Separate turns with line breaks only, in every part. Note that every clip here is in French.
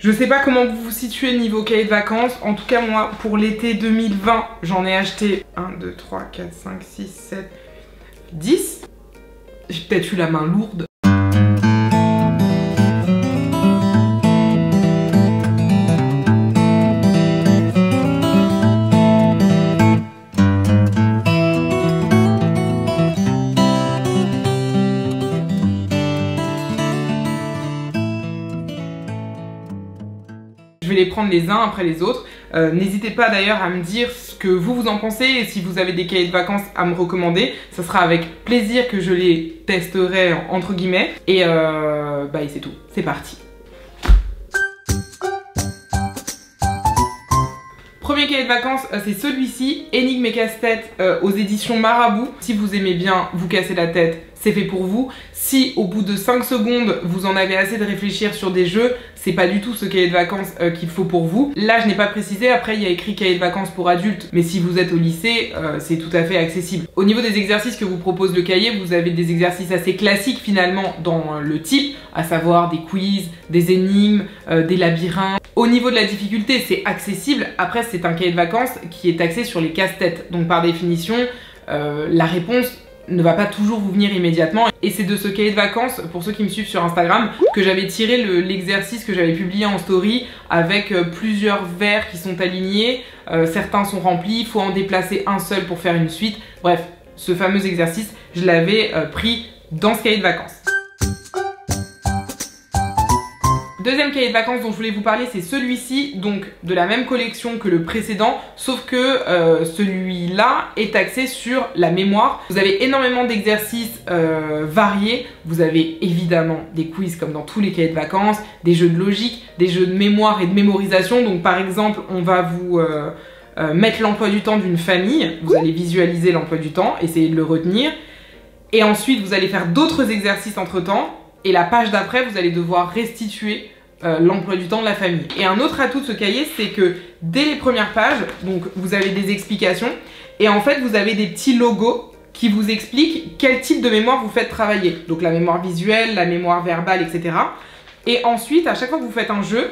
Je sais pas comment vous vous situez niveau cahier de vacances. En tout cas, moi, pour l'été 2020, j'en ai acheté 1, 2, 3, 4, 5, 6, 7, 10. J'ai peut-être eu la main lourde. Je vais les prendre les uns après les autres. N'hésitez pas d'ailleurs à me dire ce que vous en pensez et si vous avez des cahiers de vacances à me recommander. Ça sera avec plaisir que je les testerai entre guillemets. Et c'est tout, c'est parti. Premier cahier de vacances, c'est celui-ci, Énigmes et casse-tête aux éditions Marabout. Si vous aimez bien vous casser la tête, c'est fait pour vous. Si au bout de 5 secondes, vous en avez assez de réfléchir sur des jeux, c'est pas du tout ce cahier de vacances qu'il faut pour vous. Là, je n'ai pas précisé, après il y a écrit cahier de vacances pour adultes, mais si vous êtes au lycée, c'est tout à fait accessible. Au niveau des exercices que vous propose le cahier, vous avez des exercices assez classiques finalement dans le type, à savoir des quiz, des énigmes, des labyrinthes. Au niveau de la difficulté, c'est accessible. Après, c'est un cahier de vacances qui est axé sur les casse-têtes. Donc par définition, la réponse ne va pas toujours vous venir immédiatement. Et c'est de ce cahier de vacances, pour ceux qui me suivent sur Instagram, que j'avais tiré l'exercice que j'avais publié en story avec plusieurs verres qui sont alignés. Certains sont remplis, il faut en déplacer un seul pour faire une suite. Bref, ce fameux exercice, je l'avais pris dans ce cahier de vacances. Deuxième cahier de vacances dont je voulais vous parler, c'est celui-ci, donc de la même collection que le précédent, sauf que celui-là est axé sur la mémoire. Vous avez énormément d'exercices variés, vous avez évidemment des quiz comme dans tous les cahiers de vacances, des jeux de logique, des jeux de mémoire et de mémorisation. Donc par exemple, on va vous mettre l'emploi du temps d'une famille, vous allez visualiser l'emploi du temps, essayer de le retenir, et ensuite vous allez faire d'autres exercices entre-temps. Et la page d'après, vous allez devoir restituer l'emploi du temps de la famille. Et un autre atout de ce cahier, c'est que dès les premières pages, donc vous avez des explications et en fait vous avez des petits logos qui vous expliquent quel type de mémoire vous faites travailler. Donc la mémoire visuelle, la mémoire verbale, etc. Et ensuite, à chaque fois que vous faites un jeu,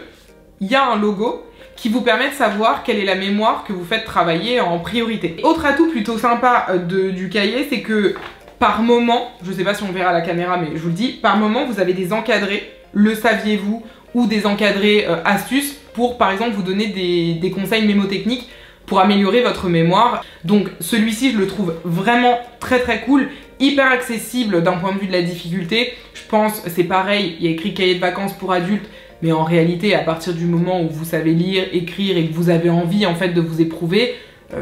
il y a un logo qui vous permet de savoir quelle est la mémoire que vous faites travailler en priorité. Autre atout plutôt sympa du cahier, c'est que par moment, je sais pas si on verra à la caméra, mais je vous le dis, par moment, vous avez des encadrés, le saviez-vous, ou des encadrés astuces pour, par exemple, vous donner des conseils mémotechniques pour améliorer votre mémoire. Donc celui-ci, je le trouve vraiment très très cool, hyper accessible d'un point de vue de la difficulté. Je pense, c'est pareil, il y a écrit cahier de vacances pour adultes, mais en réalité, à partir du moment où vous savez lire, écrire et que vous avez envie en fait de vous éprouver,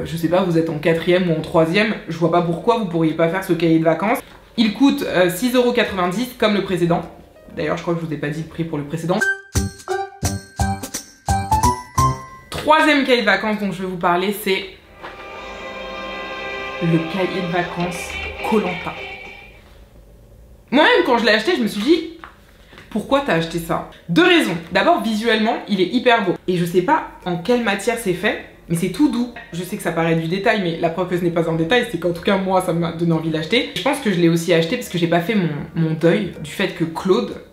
je sais pas, vous êtes en 4e ou en 3e, je vois pas pourquoi vous pourriez pas faire ce cahier de vacances. Il coûte 6,90 € comme le précédent. D'ailleurs, je crois que je vous ai pas dit le prix pour le précédent. Troisième cahier de vacances dont je vais vous parler, c'est le cahier de vacances Koh-Lanta. Moi-même, quand je l'ai acheté, je me suis dit, pourquoi t'as acheté ça? Deux raisons. D'abord, visuellement, il est hyper beau. Et je sais pas en quelle matière c'est fait, mais c'est tout doux. Je sais que ça paraît du détail, mais la preuve que ce n'est pas un détail, c'est qu'en tout cas moi ça m'a donné envie d'acheter. Je pense que je l'ai aussi acheté parce que j'ai pas fait mon deuil du fait que Claude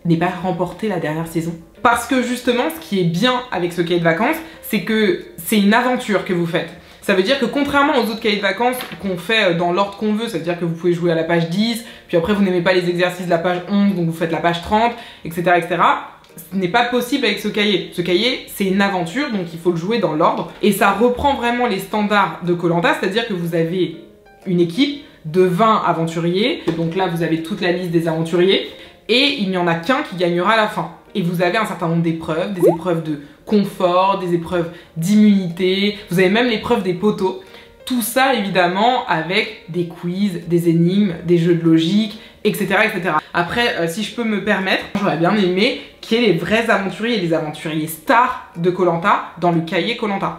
n'ait pas remporté la dernière saison. Parce que justement, ce qui est bien avec ce cahier de vacances, c'est que c'est une aventure que vous faites. Ça veut dire que contrairement aux autres cahiers de vacances qu'on fait dans l'ordre qu'on veut, ça veut dire que vous pouvez jouer à la page 10, puis après vous n'aimez pas les exercices de la page 11, donc vous faites la page 30, etc. etc. Ce n'est pas possible avec ce cahier. Ce cahier, c'est une aventure, donc il faut le jouer dans l'ordre. Et ça reprend vraiment les standards de Koh-Lanta, c'est-à-dire que vous avez une équipe de 20 aventuriers. Donc là, vous avez toute la liste des aventuriers. Et il n'y en a qu'un qui gagnera à la fin. Et vous avez un certain nombre d'épreuves, des épreuves de confort, des épreuves d'immunité. Vous avez même l'épreuve des poteaux. Tout ça, évidemment, avec des quiz, des énigmes, des jeux de logique, etc. etc. Après, si je peux me permettre, j'aurais bien aimé qu'il y ait les vrais aventuriers, les aventuriers stars de Koh-Lanta dans le cahier Koh-Lanta.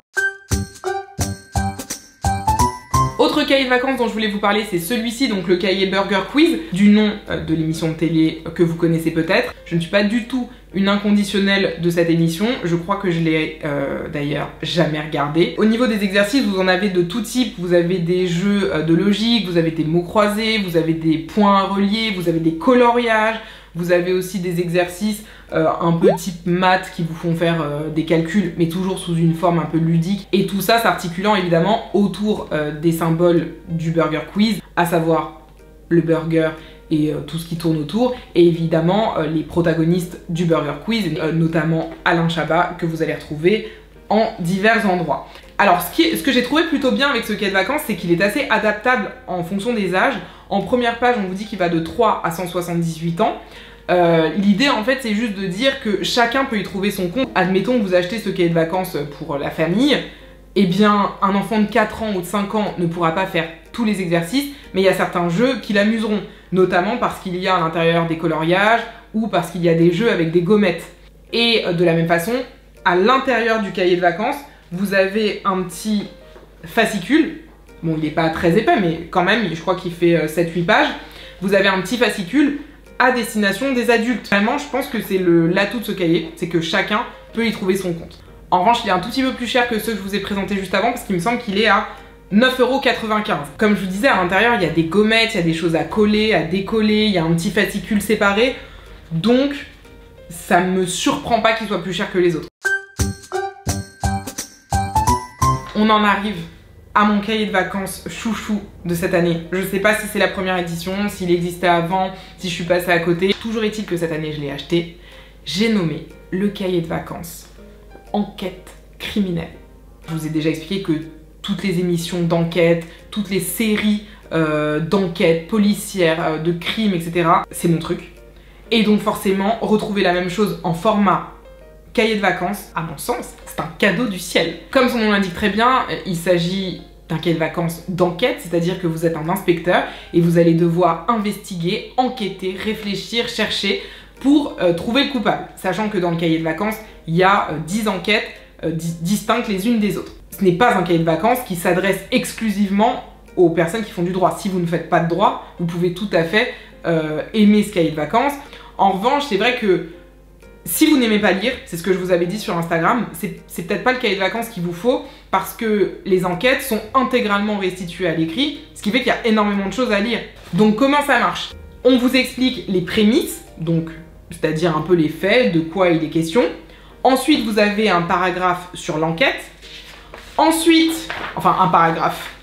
Autre cahier de vacances dont je voulais vous parler, c'est celui-ci, donc le cahier Burger Quiz, du nom de l'émission de télé que vous connaissez peut-être. Je ne suis pas du tout une inconditionnelle de cette émission, je crois que je l'ai d'ailleurs jamais regardé. Au niveau des exercices, vous en avez de tout type, vous avez des jeux de logique, vous avez des mots croisés, vous avez des points à relier, vous avez des coloriages, vous avez aussi des exercices un peu type maths qui vous font faire des calculs, mais toujours sous une forme un peu ludique. Et tout ça s'articulant évidemment autour des symboles du Burger Quiz, à savoir le burger et tout ce qui tourne autour, et évidemment les protagonistes du Burger Quiz, notamment Alain Chabat, que vous allez retrouver en divers endroits. Alors ce que j'ai trouvé plutôt bien avec ce cahier de vacances, c'est qu'il est assez adaptable en fonction des âges. En première page, on vous dit qu'il va de 3 à 178 ans. L'idée en fait c'est juste de dire que chacun peut y trouver son compte. Admettons que vous achetez ce cahier de vacances pour la famille, eh bien un enfant de 4 ans ou de 5 ans ne pourra pas faire tous les exercices, mais il y a certains jeux qui l'amuseront, notamment parce qu'il y a à l'intérieur des coloriages ou parce qu'il y a des jeux avec des gommettes. Et de la même façon, à l'intérieur du cahier de vacances, vous avez un petit fascicule. Bon, il n'est pas très épais, mais quand même, je crois qu'il fait 7-8 pages. Vous avez un petit fascicule à destination des adultes. Vraiment, je pense que c'est l'atout de ce cahier, c'est que chacun peut y trouver son compte. En revanche, il est un tout petit peu plus cher que ceux que je vous ai présentés juste avant, parce qu'il me semble qu'il est à 9,95 €. Comme je vous disais, à l'intérieur, il y a des gommettes, il y a des choses à coller, à décoller, il y a un petit fascicule séparé. Donc, ça me surprend pas qu'il soit plus cher que les autres. On en arrive à mon cahier de vacances chouchou de cette année. Je sais pas si c'est la première édition, s'il existait avant, si je suis passée à côté. Toujours est-il que cette année, je l'ai acheté. J'ai nommé le cahier de vacances Enquête criminelle. Je vous ai déjà expliqué que toutes les émissions d'enquête, toutes les séries d'enquête policières, de crimes, etc., c'est mon truc. Et donc forcément, retrouver la même chose en format cahier de vacances, à mon sens, c'est un cadeau du ciel. Comme son nom l'indique très bien, il s'agit d'un cahier de vacances d'enquête, c'est-à-dire que vous êtes un inspecteur et vous allez devoir investiguer, enquêter, réfléchir, chercher pour trouver le coupable. Sachant que dans le cahier de vacances, il y a 10 enquêtes distinctes les unes des autres. Ce n'est pas un cahier de vacances qui s'adresse exclusivement aux personnes qui font du droit. Si vous ne faites pas de droit, vous pouvez tout à fait aimer ce cahier de vacances. En revanche, c'est vrai que si vous n'aimez pas lire, c'est ce que je vous avais dit sur Instagram, c'est peut-être pas le cahier de vacances qu'il vous faut parce que les enquêtes sont intégralement restituées à l'écrit, ce qui fait qu'il y a énormément de choses à lire. Donc comment ça marche? On vous explique les prémices, donc c'est-à-dire un peu les faits, de quoi il est question. Ensuite, vous avez un paragraphe sur l'enquête. Ensuite, enfin un paragraphe.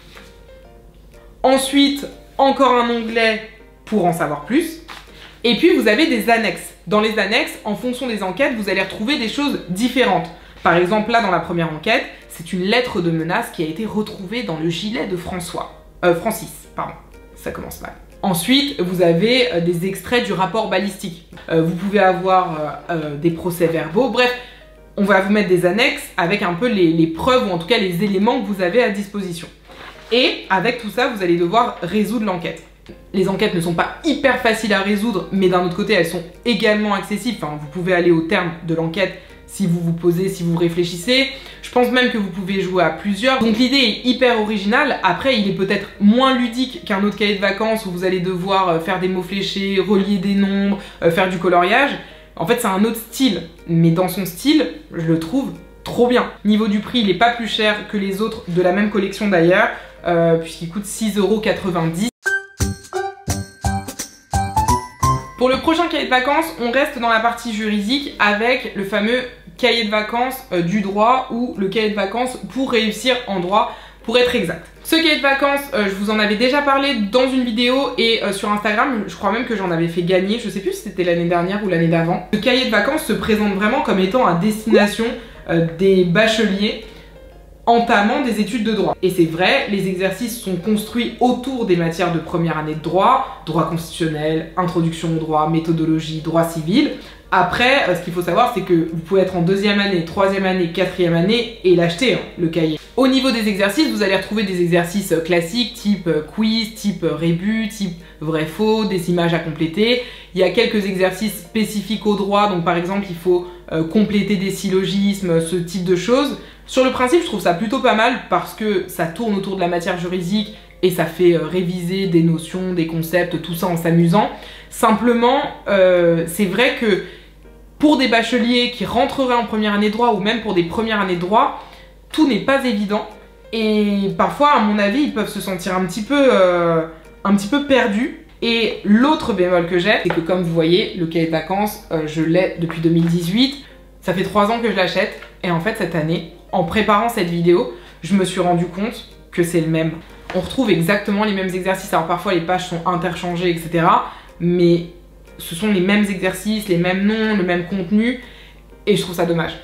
Ensuite, encore un onglet pour en savoir plus. Et puis vous avez des annexes. Dans les annexes, en fonction des enquêtes, vous allez retrouver des choses différentes. Par exemple, là, dans la première enquête, c'est une lettre de menace qui a été retrouvée dans le gilet de Francis, pardon, ça commence mal. Ensuite, vous avez des extraits du rapport balistique. Vous pouvez avoir des procès-verbaux, bref, on va vous mettre des annexes avec un peu les preuves, ou en tout cas les éléments que vous avez à disposition. Et avec tout ça, vous allez devoir résoudre l'enquête. Les enquêtes ne sont pas hyper faciles à résoudre, mais d'un autre côté, elles sont également accessibles. Enfin, vous pouvez aller au terme de l'enquête si vous vous posez, si vous réfléchissez. Je pense même que vous pouvez jouer à plusieurs. Donc l'idée est hyper originale. Après, il est peut-être moins ludique qu'un autre cahier de vacances où vous allez devoir faire des mots fléchés, relier des nombres, faire du coloriage. En fait, c'est un autre style. Mais dans son style, je le trouve trop bien. Niveau du prix, il n'est pas plus cher que les autres de la même collection d'ailleurs, puisqu'il coûte 6,90 €. Pour le prochain cahier de vacances, on reste dans la partie juridique avec le fameux cahier de vacances du droit ou le cahier de vacances pour réussir en droit, pour être exact. Ce cahier de vacances, je vous en avais déjà parlé dans une vidéo et sur Instagram, je crois même que j'en avais fait gagner, je sais plus si c'était l'année dernière ou l'année d'avant. Le cahier de vacances se présente vraiment comme étant à destination des bacheliers entamant des études de droit. Et c'est vrai, les exercices sont construits autour des matières de première année de droit, droit constitutionnel, introduction au droit, méthodologie, droit civil. Après, ce qu'il faut savoir, c'est que vous pouvez être en deuxième année, troisième année, quatrième année et l'acheter, hein, le cahier. Au niveau des exercices, vous allez retrouver des exercices classiques, type quiz, type rébus, type vrai-faux, des images à compléter. Il y a quelques exercices spécifiques au droit, donc par exemple, il faut compléter des syllogismes, ce type de choses. Sur le principe, je trouve ça plutôt pas mal parce que ça tourne autour de la matière juridique et ça fait réviser des notions, des concepts, tout ça en s'amusant. Simplement, c'est vrai que pour des bacheliers qui rentreraient en première année de droit ou même pour des premières années de droit, tout n'est pas évident et parfois, à mon avis, ils peuvent se sentir un petit peu perdus. Et l'autre bémol que j'ai, c'est que comme vous voyez, le cahier de vacances, je l'ai depuis 2018. Ça fait 3 ans que je l'achète. Et en fait, cette année, en préparant cette vidéo, je me suis rendu compte que c'est le même. On retrouve exactement les mêmes exercices. Alors parfois, les pages sont interchangées, etc. Mais ce sont les mêmes exercices, les mêmes noms, le même contenu. Et je trouve ça dommage.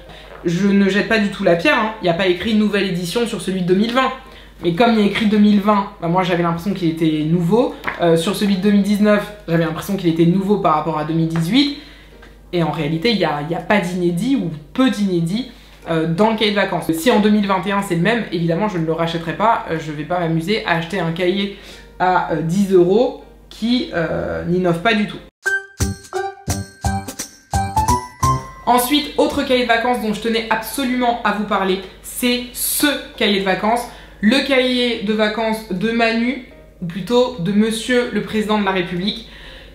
Je ne jette pas du tout la pierre. Il n'y a pas écrit nouvelle édition sur celui de 2020. Mais comme il y a écrit 2020, bah moi j'avais l'impression qu'il était nouveau. Sur celui de 2019, j'avais l'impression qu'il était nouveau par rapport à 2018. Et en réalité, il n'y a pas d'inédit ou peu d'inédit dans le cahier de vacances. Si en 2021 c'est le même, évidemment je ne le rachèterai pas. Je ne vais pas m'amuser à acheter un cahier à 10 € qui n'innove pas du tout. Ensuite, autre cahier de vacances dont je tenais absolument à vous parler, c'est ce cahier de vacances. Le cahier de vacances de Manu, ou plutôt de Monsieur le Président de la République.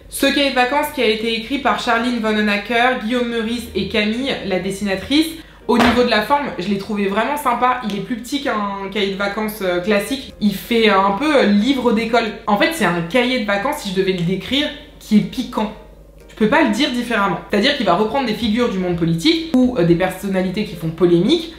Ce cahier de vacances qui a été écrit par Charline Vanhoenacker, Guillaume Meurice et Camille, la dessinatrice. Au niveau de la forme, je l'ai trouvé vraiment sympa. Il est plus petit qu'un cahier de vacances classique. Il fait un peu livre d'école. En fait, c'est un cahier de vacances, si je devais le décrire, qui est piquant. Je peux pas le dire différemment. C'est-à-dire qu'il va reprendre des figures du monde politique ou des personnalités qui font polémique.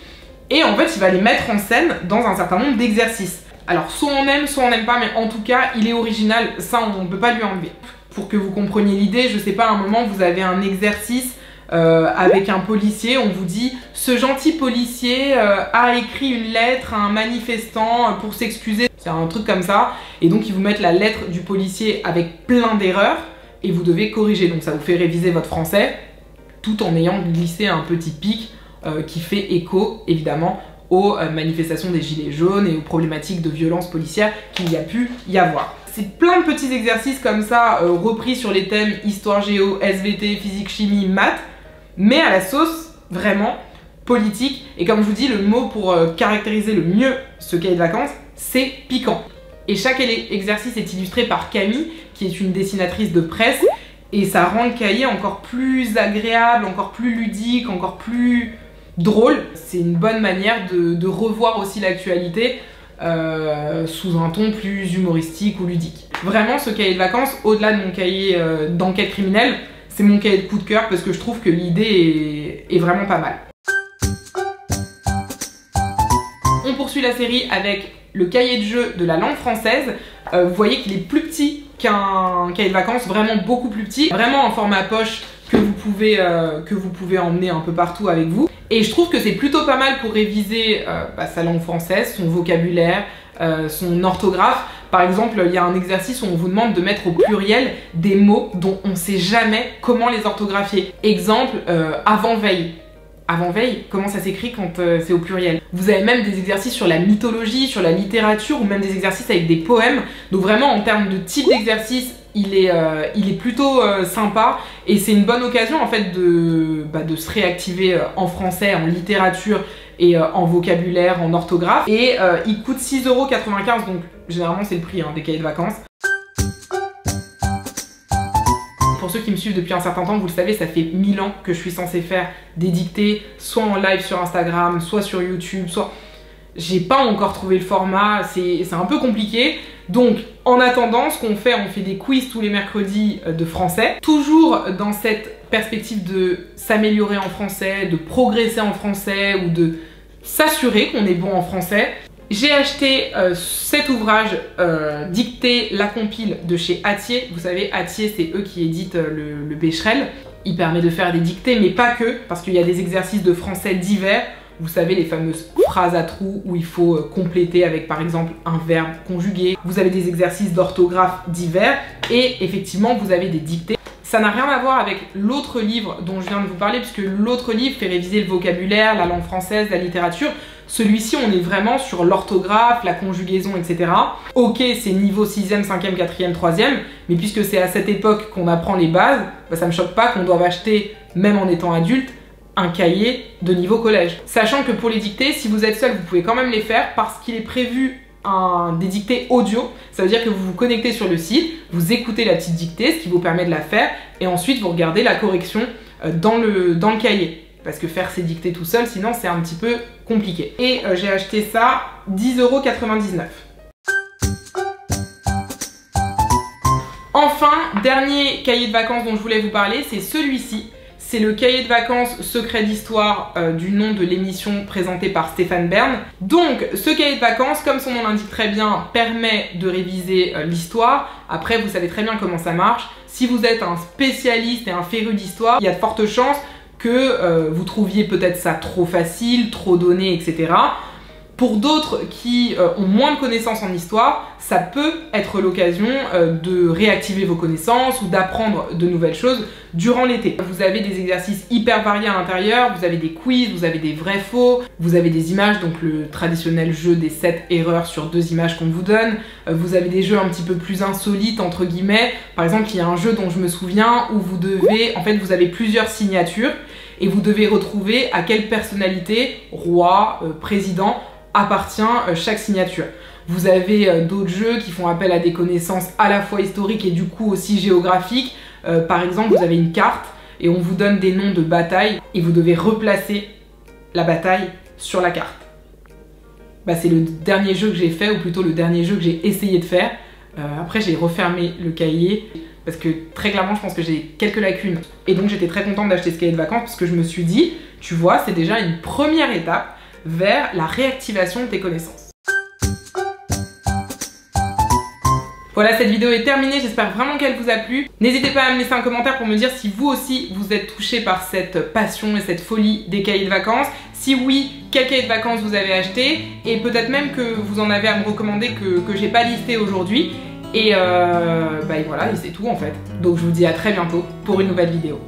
Et en fait, il va les mettre en scène dans un certain nombre d'exercices. Alors, soit on n'aime pas, mais en tout cas, il est original, ça, on ne peut pas lui enlever. Pour que vous compreniez l'idée, je sais pas, à un moment, vous avez un exercice avec un policier, on vous dit « Ce gentil policier a écrit une lettre à un manifestant pour s'excuser ». C'est un truc comme ça. Et donc, ils vous mettent la lettre du policier avec plein d'erreurs et vous devez corriger. Donc, ça vous fait réviser votre français tout en ayant glissé un petit pic qui fait écho, évidemment, aux manifestations des Gilets jaunes et aux problématiques de violence policière qu'il y a pu y avoir. C'est plein de petits exercices comme ça, repris sur les thèmes histoire géo, SVT, physique, chimie, maths, mais à la sauce vraiment politique. Et comme je vous dis, le mot pour caractériser le mieux ce cahier de vacances, c'est piquant. Et chaque exercice est illustré par Camille, qui est une dessinatrice de presse, et ça rend le cahier encore plus agréable, encore plus ludique, encore plus drôle. C'est une bonne manière de revoir aussi l'actualité sous un ton plus humoristique ou ludique. Vraiment, ce cahier de vacances, au-delà de mon cahier d'enquête criminelle, c'est mon cahier de coup de cœur parce que je trouve que l'idée est vraiment pas mal. On poursuit la série avec le cahier de jeu de la langue française. Vous voyez qu'il est plus petit qu'un cahier de vacances, vraiment beaucoup plus petit, vraiment en format poche que vous pouvez emmener un peu partout avec vous. Et je trouve que c'est plutôt pas mal pour réviser sa langue française, son vocabulaire, son orthographe. Par exemple, il y a un exercice où on vous demande de mettre au pluriel des mots dont on ne sait jamais comment les orthographier. Exemple, avant-veille. Avant-veille, comment ça s'écrit quand c'est au pluriel. Vous avez même des exercices sur la mythologie, sur la littérature, ou même des exercices avec des poèmes. Donc vraiment, en termes de type d'exercice, il est plutôt sympa. Et c'est une bonne occasion, en fait, de se réactiver en français, en littérature, et en vocabulaire, en orthographe. Et il coûte 6,95 €, donc généralement c'est le prix des cahiers de vacances. Pour ceux qui me suivent depuis un certain temps, vous le savez, ça fait 1000 ans que je suis censée faire des dictées, soit en live sur Instagram, soit sur YouTube, soit... J'ai pas encore trouvé le format, c'est un peu compliqué. Donc, en attendant, ce qu'on fait, on fait des quiz tous les mercredis de français. Toujours dans cette perspective de s'améliorer en français, de progresser en français ou de s'assurer qu'on est bon en français. J'ai acheté cet ouvrage Dictée, la compile de chez Hatier. Vous savez, Hatier, c'est eux qui éditent le Becherel. Il permet de faire des dictées, mais pas que, parce qu'il y a des exercices de français divers. Vous savez, les fameuses phrases à trous où il faut compléter avec par exemple un verbe conjugué. Vous avez des exercices d'orthographe divers et effectivement vous avez des dictées. Ça n'a rien à voir avec l'autre livre dont je viens de vous parler, puisque l'autre livre fait réviser le vocabulaire, la langue française, la littérature. Celui-ci, on est vraiment sur l'orthographe, la conjugaison, etc. Ok, c'est niveau 6e, 5e, 4e, 3e, mais puisque c'est à cette époque qu'on apprend les bases, ça me choque pas qu'on doive acheter, même en étant adulte, un cahier de niveau collège. Sachant que pour les dictées, si vous êtes seul, vous pouvez quand même les faire parce qu'il est prévu des dictées audio. Ça veut dire que vous vous connectez sur le site, vous écoutez la petite dictée, ce qui vous permet de la faire, et ensuite vous regardez la correction dans le cahier. Parce que faire ces dictées tout seul, sinon c'est un petit peu compliqué. Et j'ai acheté ça 10,99 €. Enfin, dernier cahier de vacances dont je voulais vous parler, c'est celui-ci. C'est le cahier de vacances Secret d'Histoire du nom de l'émission présentée par Stéphane Bern. Donc ce cahier de vacances, comme son nom l'indique très bien, permet de réviser l'histoire. Après, vous savez très bien comment ça marche. Si vous êtes un spécialiste et un féru d'histoire, il y a de fortes chances que vous trouviez peut-être ça trop facile, trop donné, etc. Pour d'autres qui ont moins de connaissances en histoire, ça peut être l'occasion de réactiver vos connaissances ou d'apprendre de nouvelles choses durant l'été. Vous avez des exercices hyper variés à l'intérieur, vous avez des quiz, vous avez des vrais faux, vous avez des images, donc le traditionnel jeu des 7 erreurs sur 2 images qu'on vous donne, vous avez des jeux un petit peu plus insolites entre guillemets. Par exemple, il y a un jeu dont je me souviens où vous devez, en fait vous avez plusieurs signatures et vous devez retrouver à quelle personnalité, roi, président, appartient chaque signature. Vous avez d'autres jeux qui font appel à des connaissances à la fois historiques et du coup aussi géographiques. Par exemple, vous avez une carte et on vous donne des noms de batailles et vous devez replacer la bataille sur la carte. Bah, c'est le dernier jeu que j'ai fait, ou plutôt le dernier jeu que j'ai essayé de faire. Après, j'ai refermé le cahier parce que très clairement, je pense que j'ai quelques lacunes. Et donc, j'étais très contente d'acheter ce cahier de vacances parce que je me suis dit, tu vois, c'est déjà une première étape vers la réactivation de tes connaissances. Voilà, cette vidéo est terminée, j'espère vraiment qu'elle vous a plu. N'hésitez pas à me laisser un commentaire pour me dire si vous aussi vous êtes touché par cette passion et cette folie des cahiers de vacances. Si oui, quel cahier de vacances vous avez acheté, et peut-être même que vous en avez à me recommander que j'ai pas listé aujourd'hui. Et voilà, et c'est tout en fait. Donc je vous dis à très bientôt pour une nouvelle vidéo.